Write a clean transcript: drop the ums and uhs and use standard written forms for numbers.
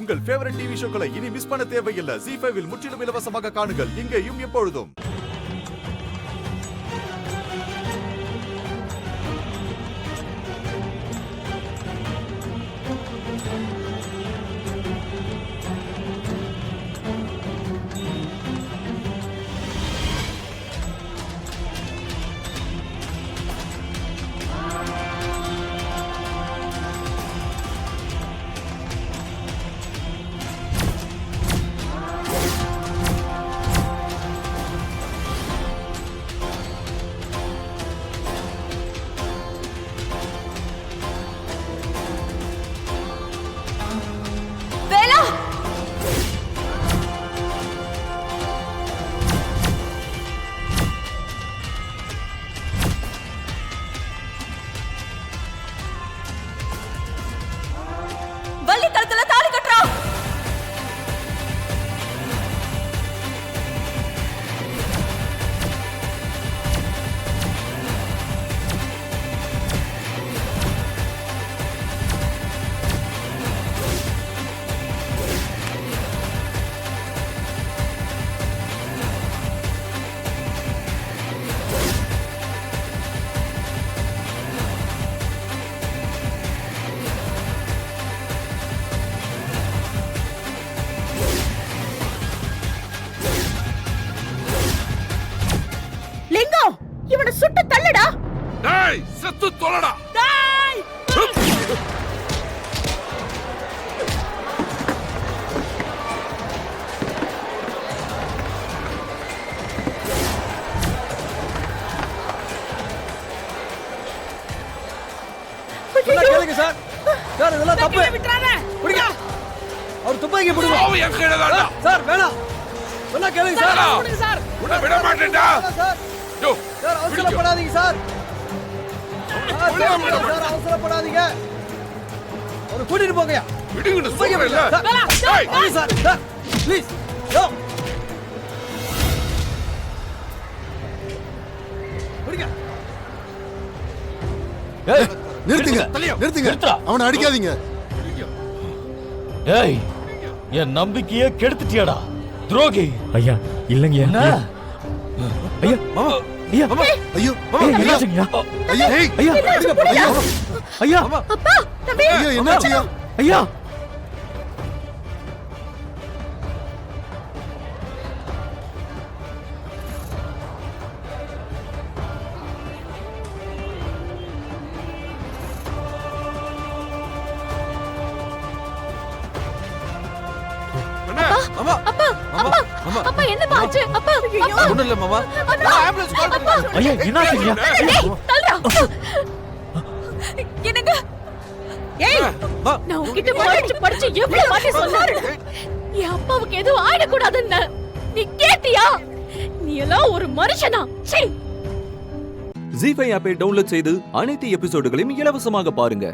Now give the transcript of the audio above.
உங்கள் favourite TV ஷோக்களை இனி miss பண்ண தேவையில்லை. ZEE5 இல் முற்றிலும் இலவசமாக காணுங்கள். இங்கேயும் எப்பொழுதும். இவனை சுட்டு தள்ளுடா. டேய் செத்து தொலைடா. டேய் கேளுங்க சார். சார் இதெல்லாம் தப்பு. விட்டுறானே. புடிங்க. அவர் துப்பாக்கி புடிங்க. அவ என் கையில தான்டா. சார் வேணாம். சொன்னா கேளுங்க சார். புடிங்க சார். உன்னை விட மாட்டேன்டா. சார் யோ சார் அவசரப்படாதீங்க சார். சார் அவசரப்படாதீங்க. ஒரு கூட்டிட்டு போங்கயா. விடுங்கன்னு சொல்றேன்ல. டேய் சார் சார் ப்ளீஸ். யோ புடிங்க. ஏய் நிறுத்துங்க. அவனை அடிக்காதீங்க. ஏய் என் நம்பிக்கையே கெடுத்துட்டியாடா துரோகி. ஐயா இல்லங்க என்ன ஐயா மாமா ஐயா மாமா ஐயோ என்னாச்சுங்கய்யா? ஐயா ஐயா ஐயா ஐயா அப்பா தம்பி ஐயா என்னாச்சுயா? ஐயா மாமா அப்பா மாமா அப்பா அப்பா என்னப்பா ஆச்சு? அப்பா ஒண்ணும் இல்ல மாமா. ஆம்புலன்ஸ் கால் பண்ணுங்க. ஐயா என்னாச்சுங்கய்யா? டேய் தள்ளுடா. என்னங்க ஏய் நான் உன்கிட்ட படிச்சு எவ்வளவு வாட்டி சொன்னாரு என் அப்பாவுக்கு எதுவும் ஆயிடக்கூடாதுன்னு. நீ கேட்டியா? நீ எல்லாம் ஒரு மனுஷனா? சீ. ZEE5 ஆப்பை டவுன்லோட் செய்து அனைத்து எபிசோடுகளையும் இலவசமாக பாருங்க.